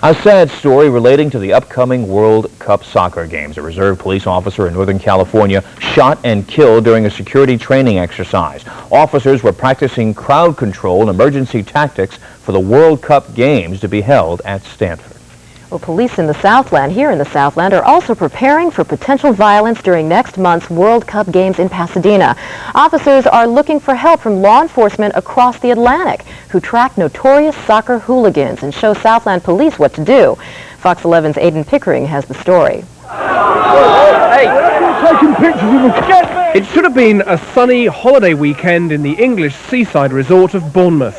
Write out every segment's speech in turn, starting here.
A sad story relating to the upcoming World Cup soccer games. A reserve police officer in Northern California shot and killed during a security training exercise. Officers were practicing crowd control and emergency tactics for the World Cup games to be held at Stanford. Well, police in the Southland, here in the Southland, are also preparing for potential violence during next month's World Cup games in Pasadena. Officers are looking for help from law enforcement across the Atlantic who track notorious soccer hooligans and show Southland police what to do. Fox 11's Aidan Pickering has the story. It should have been a sunny holiday weekend in the English seaside resort of Bournemouth.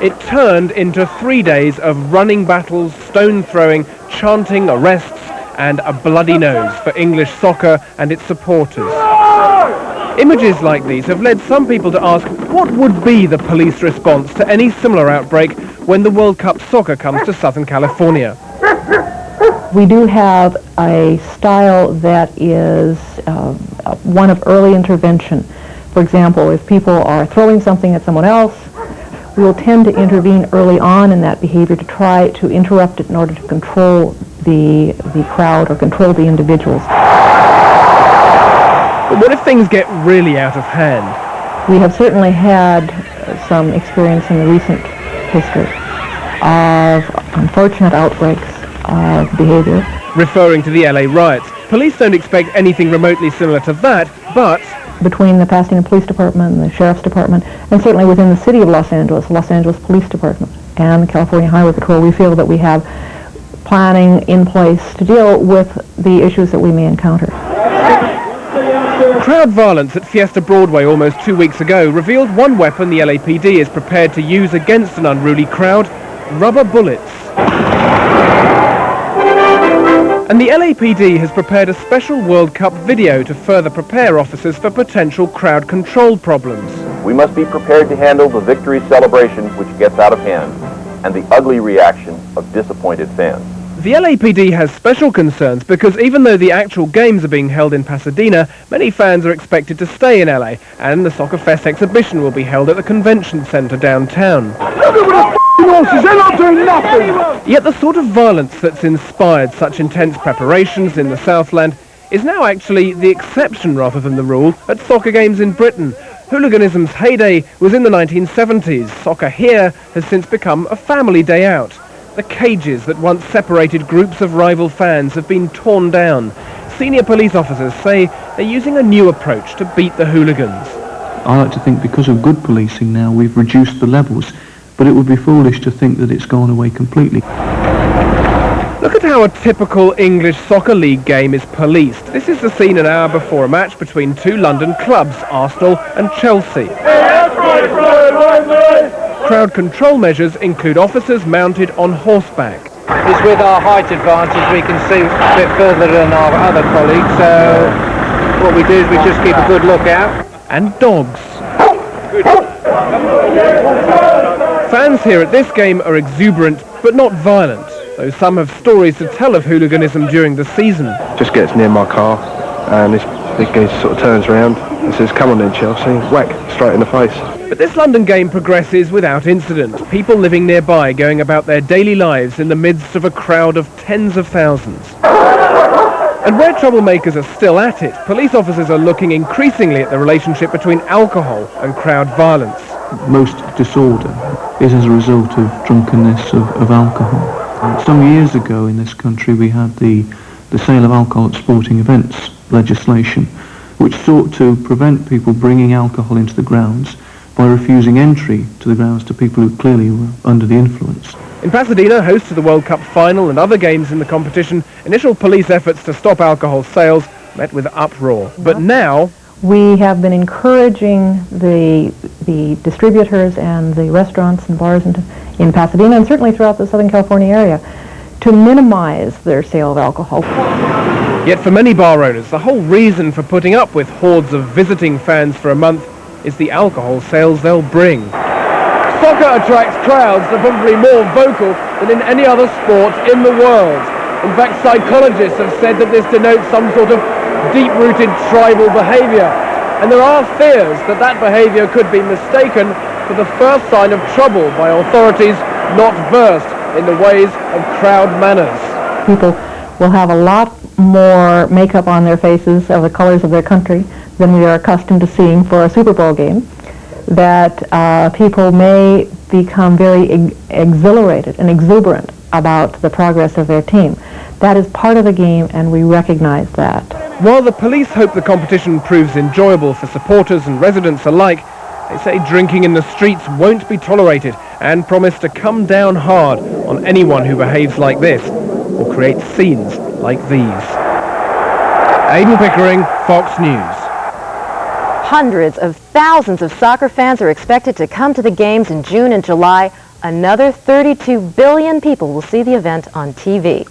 It turned into 3 days of running battles, stone throwing, chanting, arrests, and a bloody nose for English soccer and its supporters. Images like these have led some people to ask what would be the police response to any similar outbreak when the World Cup soccer comes to Southern California. We do have a style that is one of early intervention. For example, if people are throwing something at someone else, we will tend to intervene early on in that behavior to try to interrupt it in order to control the crowd or control the individuals. But what if things get really out of hand? We have certainly had some experience in the recent history of unfortunate outbreaks of behavior. Referring to the LA riots, police don't expect anything remotely similar to that, but between the Pasadena Police Department and the Sheriff's Department, and certainly within the City of Los Angeles Police Department, and the California Highway Patrol, we feel that we have planning in place to deal with the issues that we may encounter. Crowd violence at Fiesta Broadway almost 2 weeks ago revealed one weapon the LAPD is prepared to use against an unruly crowd: rubber bullets. And the LAPD has prepared a special World Cup video to further prepare officers for potential crowd control problems. We must be prepared to handle the victory celebration which gets out of hand and the ugly reaction of disappointed fans. The LAPD has special concerns because even though the actual games are being held in Pasadena, many fans are expected to stay in LA, and the Soccer Fest exhibition will be held at the convention center downtown. They're not doing nothing! Yet the sort of violence that's inspired such intense preparations in the Southland is now actually the exception rather than the rule at soccer games in Britain. Hooliganism's heyday was in the 1970s. Soccer here has since become a family day out. The cages that once separated groups of rival fans have been torn down. Senior police officers say they're using a new approach to beat the hooligans. I like to think because of good policing now we've reduced the levels, but it would be foolish to think that it's gone away completely. Look at how a typical English soccer league game is policed. This is the scene an hour before a match between two London clubs, Arsenal and Chelsea. Crowd control measures include officers mounted on horseback. It's with our height advantage we can see a bit further than our other colleagues, so what we do is we just keep a good lookout. And dogs. Fans here at this game are exuberant but not violent, though some have stories to tell of hooliganism during the season. Just gets near my car and this big guy sort of turns around and says, "Come on then, Chelsea," whack, straight in the face. But this London game progresses without incident, people living nearby going about their daily lives in the midst of a crowd of tens of thousands. And where troublemakers are still at it, police officers are looking increasingly at the relationship between alcohol and crowd violence. Most disorder is as a result of drunkenness of alcohol. Some years ago in this country we had the sale of alcohol at sporting events legislation, which sought to prevent people bringing alcohol into the grounds by refusing entry to the grounds to people who clearly were under the influence. In Pasadena, host of the World Cup final and other games in the competition, initial police efforts to stop alcohol sales met with uproar. But now we have been encouraging the distributors and the restaurants and bars in Pasadena and certainly throughout the Southern California area to minimize their sale of alcohol. Yet for many bar owners, the whole reason for putting up with hordes of visiting fans for a month is the alcohol sales they'll bring. Soccer attracts crowds that are probably more vocal than in any other sport in the world. In fact, psychologists have said that this denotes some sort of deep-rooted tribal behavior. And there are fears that that behavior could be mistaken for the first sign of trouble by authorities not versed in the ways of crowd manners. People will have a lot more makeup on their faces of the colors of their country than we are accustomed to seeing for a Super Bowl game. That people may become very exhilarated and exuberant about the progress of their team. That is part of the game, and we recognize that. While the police hope the competition proves enjoyable for supporters and residents alike, they say drinking in the streets won't be tolerated and promise to come down hard on anyone who behaves like this or creates scenes like these. Aidan Pickering, Fox News. Hundreds of thousands of soccer fans are expected to come to the games in June and July. Another 32 billion people will see the event on TV.